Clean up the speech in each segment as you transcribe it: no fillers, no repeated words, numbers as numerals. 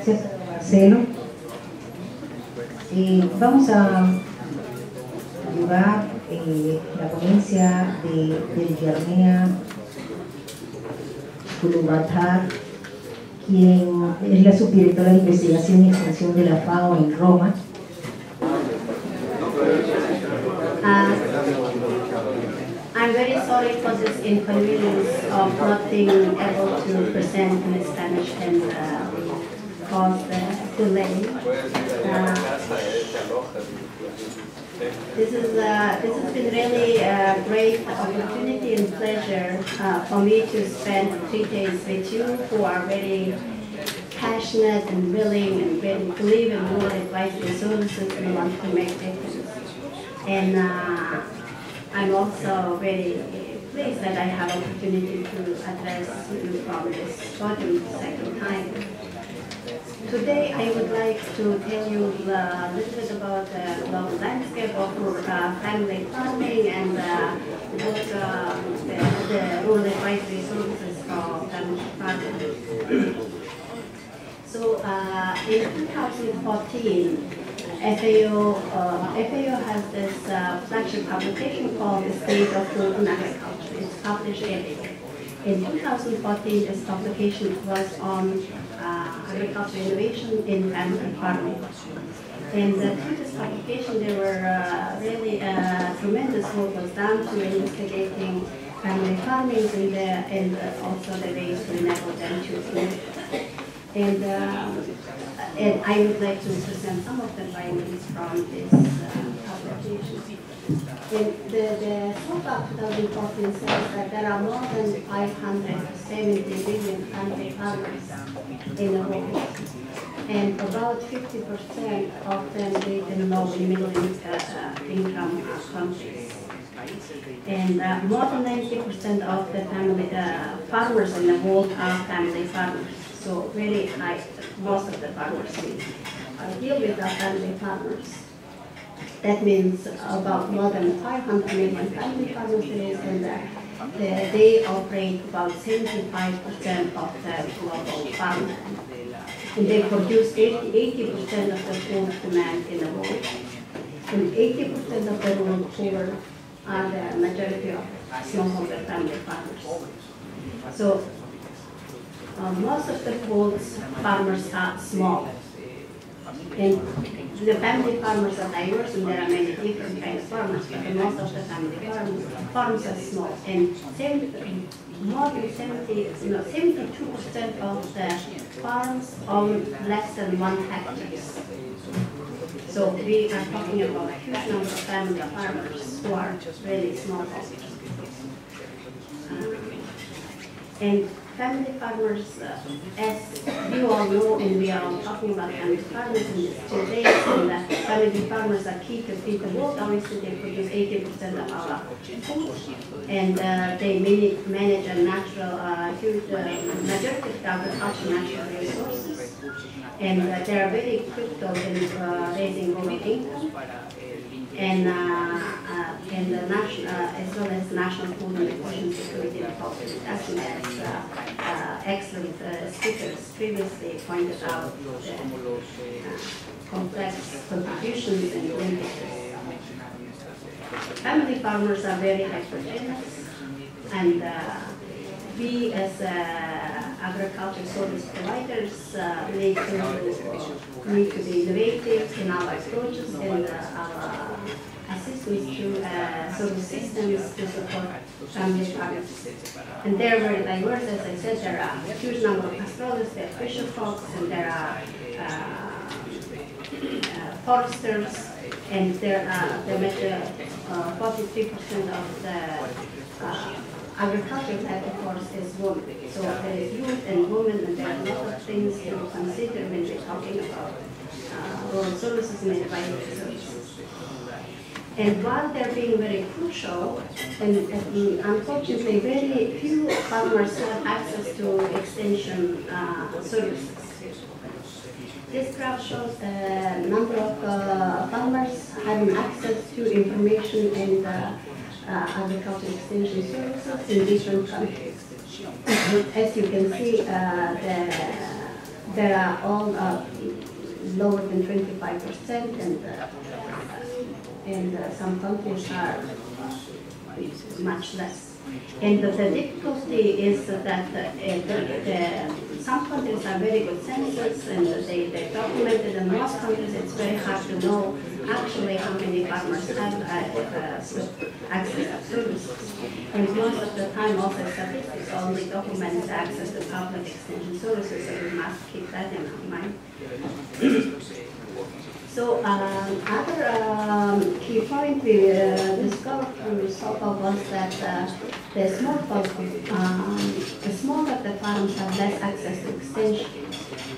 Gracias, Marcelo. Vamos a llevar la ponencia de Delgerma Chuluubantar, quien es la subdirectora de investigación y extensión de la FAO en Roma. I'm very sorry for this inconvenience of not being able to present in Spanish and cause the delay. This has been really a great opportunity and pleasure for me to spend 3 days with you who are very passionate and willing and really believe in rural advisory services and want to make difference. And I'm also very pleased that I have opportunity to address you from this podium the second time. Today I would like to tell you a little bit about the global landscape of family farming and what the rural advisory services for family farming. So in 2014, FAO has this flagship publication called The State of Food and Agriculture. It's published every year. In 2014, this publication was on agricultural innovation in family farming. And through this publication, there were really tremendous work was done to investigating family farming and also the ways to enable them to grow. And I would like to present some of the findings from this publication. The report of 2014 says that there are more than 570 million family farmers in the world, and about 50% of them live in low and middle income countries. And more than 90% of the family farmers in the world are family farmers. So very high, most of the farmers deal with our family farmers. That means about more than 500 million family farmers there is, and they operate about 75% of the global farmland. And they produce 80% of the food demand in the world. And 80% of the rural poor are the majority of smallholder family farmers. So most of the world's farmers are small. And the family farmers are diverse, and there are many different kinds of farmers, but most of the family farms are small. And more than 72% of the farms own less than 1 hectare. So we are talking about a huge number of family farmers who are really small farmers. And family farmers, as you all know, and we are all talking about family farmers in these 2 days, and family farmers are key to feed the world. Obviously, they produce 80% of our food, and they manage a natural, huge majority of the agricultural natural resources, and they are very critical in raising rural income. And the national, as well as national food and nutrition security and public protection, as excellent speakers previously pointed out, complex contributions and linkages. Family farmers are very heterogeneous, and we as agricultural service providers need to be innovative in our approaches and our assistance to service systems to support family farmers. And they're very diverse. As I said, there are a huge number of pastoralists, there are fisher folks, and there are foresters, and there are the 43% of the agricultural workforce is women. So there is youth and women, and there are a lot of things to consider when we're talking about rural services and advisory services. And while they're being very crucial, and unfortunately very few farmers have access to extension services. This graph shows the number of farmers having access to information in the agricultural extension services in different countries. As you can see, they are all lower than 25%, and some countries are much less. And the difficulty is that some countries are very good census and they document it. In most countries, it's very hard to know actually how many farmers have access to services. And most of the time, also statistics only document access to public extension services, so we must keep that in mind. So other key point we discovered from so-called was that the smaller the farms have less access to extension.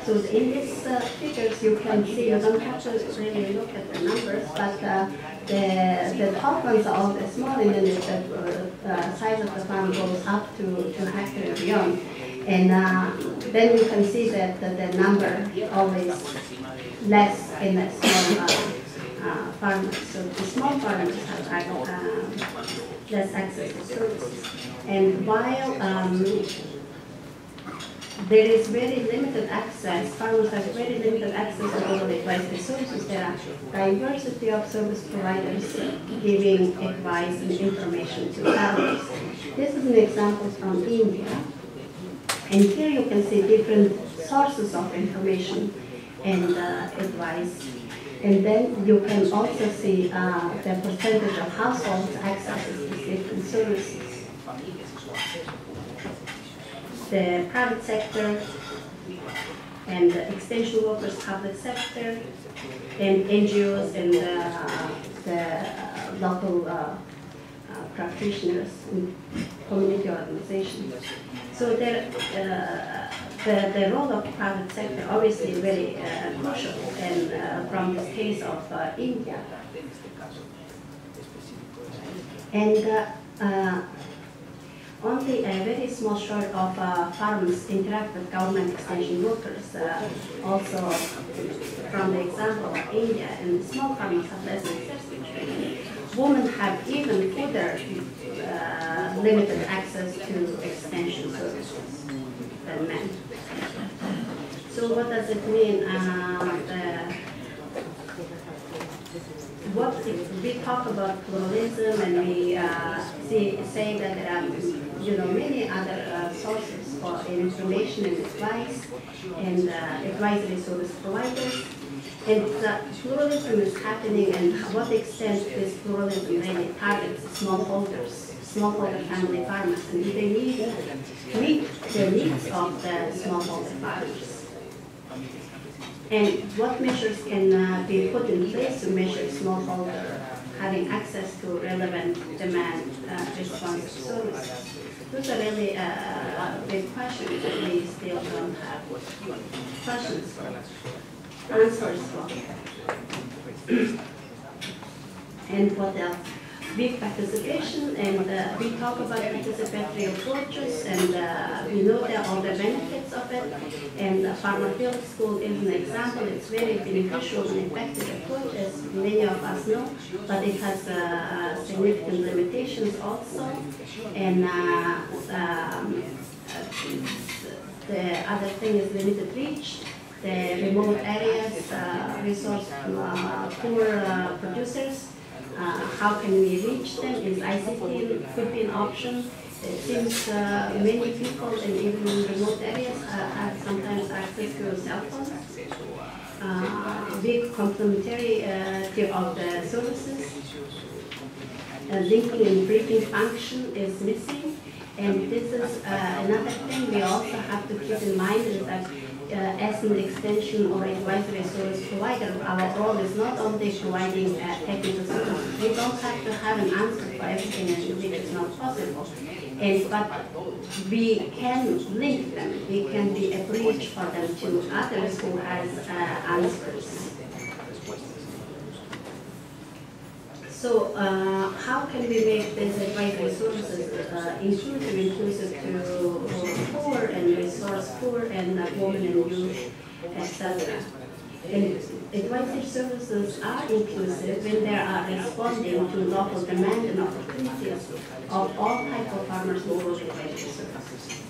So in these figures you can see, you don't have to really look at the numbers, but the top ones are all the small, and then the size of the farm goes up to hectare and beyond. And then you can see that the number always less in the small farmers. So the small farmers have less access to services. And while there is very limited access, farmers have very limited access to all the advice resources. There are diversity of service providers giving advice and information to farmers. This is an example from India. And here you can see different sources of information and advice. And then you can also see the percentage of households accesses these different services. The private sector and the extension workers, public sector, and NGOs and the local practitioners and community organizations. So the role of private sector obviously is very crucial, and from this case of India. And only a very small share of farms interact with government extension workers. Also, from the example of India, and small farmers have less access to training. Women have even further limited access to extension services than men. So what does it mean? What we talk about pluralism, and we say that there are many other sources for information and advice and advisory service providers. And pluralism is happening, and to what extent this pluralism really targets smallholder family farmers, and do they meet the needs of the smallholder farmers? And what measures can be put in place to measure smallholder having access to relevant demand response services? Those are really big questions that we still don't have answers for. And what else? Big participation, and we talk about participatory approaches, and we know that all the benefits of it. And Farmer Field School is an example. It's very beneficial and effective approach, as many of us know, but it has significant limitations also. And the other thing is limited reach. The remote areas, resource poor producers. How can we reach them? Is ICT could be an option. It seems many people, and even in remote areas, have sometimes access to cell phones. Big complementarity of the services. Linking and briefing function is missing. And this is another thing we also have to keep in mind, is that as an extension or advisory service provider, our role is not only providing technical services. We don't have to have an answer for everything, and which is not possible. But we can link them. We can be a bridge for them to others who has answers. So how can we make these advisory services inclusive to poor and resource poor and women and youth, etc. And advisory services are inclusive when they are responding to local demand and opportunities of all types of farmers who work with advisory services.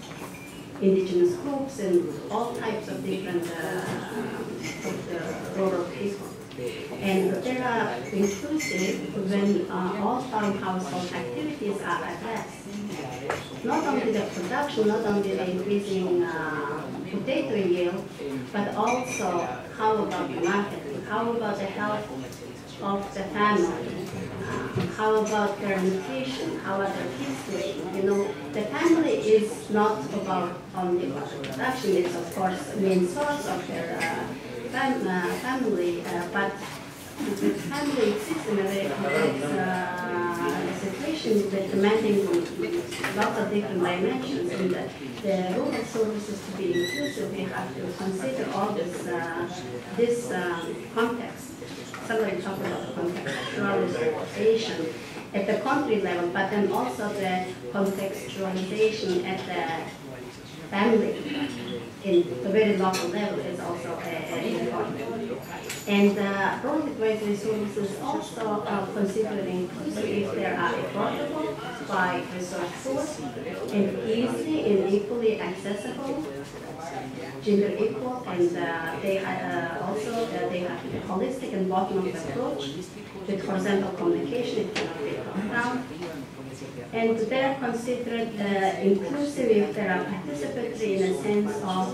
indigenous groups and all types of different rural people. And they are inclusive when all farm household activities are addressed. Not only the production, not only the increasing potato yield, but also how about the marketing, how about the health of the family, how about their nutrition, how about their kids nutrition. You know, the family is not about only production, it's of course the main source of their family, but the family exists in a very complex situation with demanding lots of different dimensions. And the rural services to be inclusive, we have to consider all this context. Somebody talked about the contextualization at the country level, but then also the contextualization at the family in the very local level is also important. And rural advisory services also consider inclusive if they are affordable by resource source and easy and equally accessible, gender equal, and they have also they have a holistic and bottom-up approach with horizontal communication. It cannot be top-down. And they are considered inclusive if they are participatory in a sense of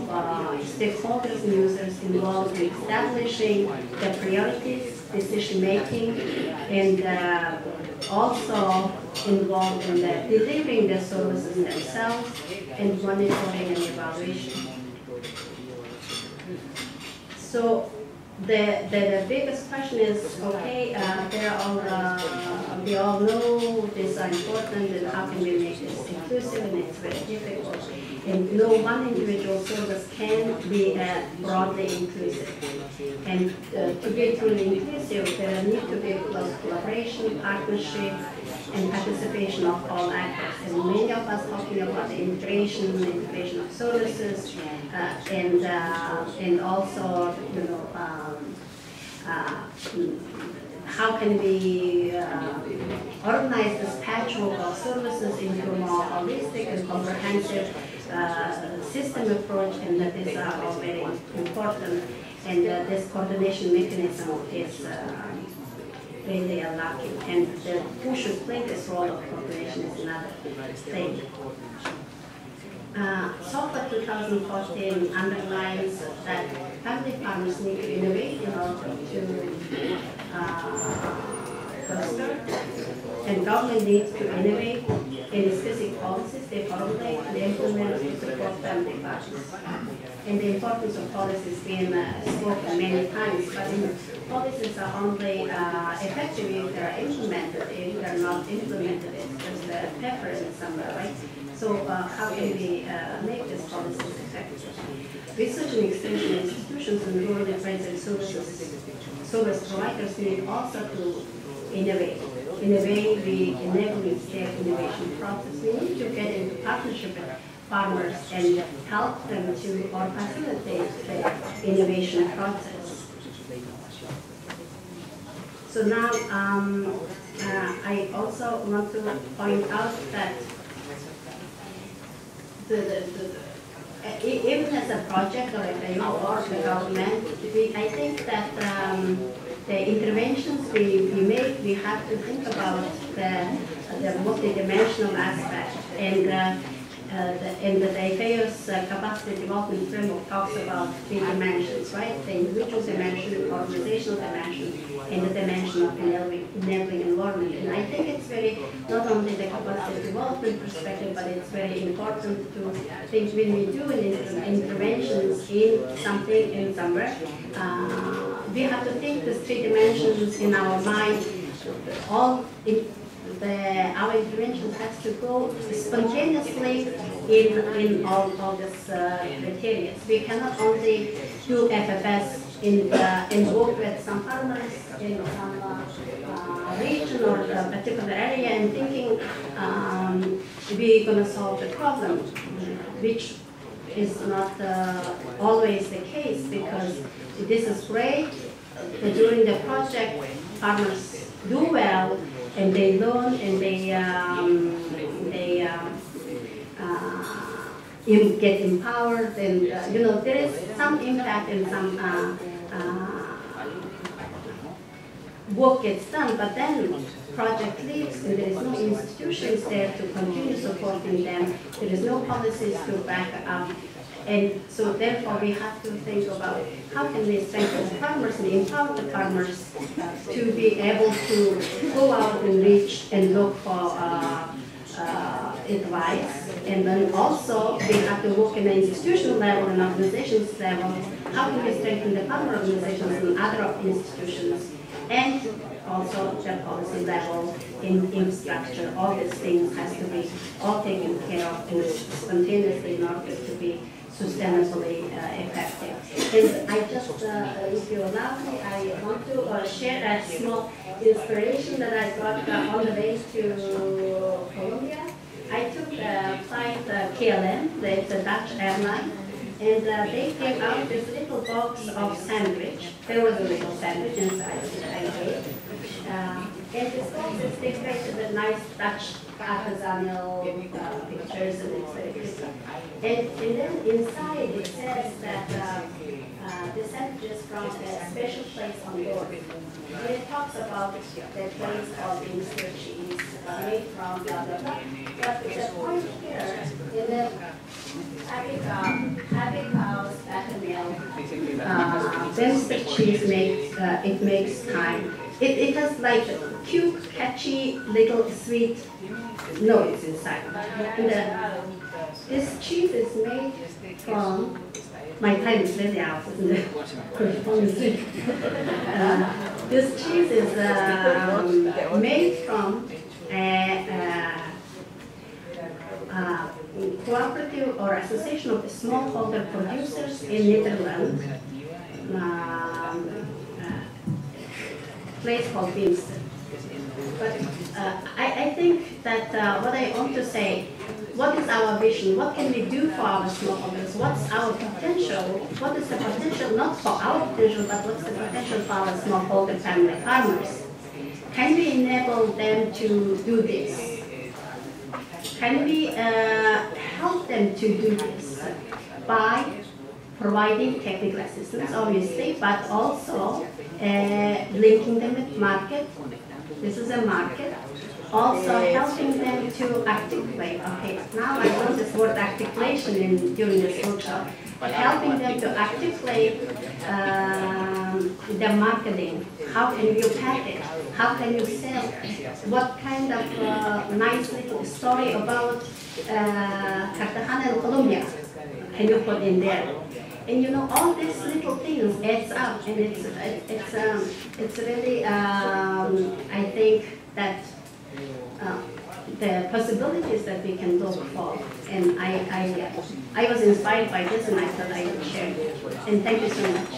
stakeholders and users involved in establishing the priorities, decision-making, and also involved in delivering the services themselves and monitoring and evaluation. So the biggest question is, okay, we all know these are important, and how can we make this inclusive, and it's very difficult. And no one individual service can be broadly inclusive. And to be truly inclusive, there need to be close collaboration, partnership, and participation of all actors. And many of us talking about the integration of services, and also, you know, how can we organize this patchwork of services into a more holistic and comprehensive system approach, and that these are all very important, and this coordination mechanism is really lacking, and who should play this role of coordination is another thing. SOFA 2014 underlines that family farmers need to innovate in order to prosper, and government needs to innovate in specific policies they formulate and implement to support family farmers. And the importance of policies being spoken many times, but policies are only effective if they are implemented. If they are not implemented, it's just a pepper somewhere, right? So how can we make these policies effective? Research and extension institutions and rural advisory service providers need also to innovate. In a way, we enable state innovation process. We need to get into partnership with farmers and help them to or facilitate the innovation process. So now I also want to point out that even as a project or or the government, I think that the interventions we make, we have to think about the multidimensional aspect, and the FAO's capacity development framework talks about 3 dimensions, right? The individual dimension, the organizational dimension, and the dimension of enabling environment. And I think it's not only the capacity development perspective, but it's very important to think when we do interventions in something, in somewhere, we have to think these 3 dimensions in our mind. Our intervention has to go spontaneously in all these criteria. We cannot only do FFS and work with some farmers in some region or a particular area and thinking we're going to solve the problem, which is not always the case, because this is great. During the project, farmers do well, and they learn, and they get empowered, and you know, there is some impact and some work gets done, but then project leaves and there is no institutions there to continue supporting them. There is no policies to back up. And so therefore we have to think about how can we strengthen the farmers and empower the farmers to be able to go out and reach and look for advice. And then also we have to work in the institutional level and organizations level. How can we strengthen the farmer organizations and other institutions? And also the policy level in infrastructure. All these things has to be all taken care of and spontaneously in order to be sustainably effective. And I just, if you allow me, I want to share a small inspiration that I got on the way to Colombia. I took a flight KLM, it's a Dutch airline, and they gave out this little box of sandwich. There was a little sandwich inside that I ate. And this box is decorated with nice Dutch artisanal pictures, and it's very pretty. And then inside it says that the sandwich is from a special place on board. And it talks about the place called Inster cheese, made from blah blah blah. But the point here, in the happy cows, milk, Inster cheese makes time. It has like cute, catchy, little sweet notes inside. And this cheese is made from, my time is very out, isn't it? This cheese is made from a cooperative or association of smallholder producers in Netherlands. Place called Beamster. But I think that what I want to say, what is our vision? What can we do for our smallholders? What's our potential? What is the potential, not for our potential, but what's the potential for our smallholder family farmers? Can we enable them to do this? Can we help them to do this by providing technical assistance, obviously, but also linking them with market. This is a market. Also helping them to articulate. Okay, now I want this word articulation during this workshop. Helping them to articulate the marketing. How can you package? How can you sell? What kind of nice little story about Cartagena and Colombia can you put in there? And you know, all these little things adds up, and it's really I think that the possibilities that we can look for, and I was inspired by this, and I thought I would share it. And thank you so much.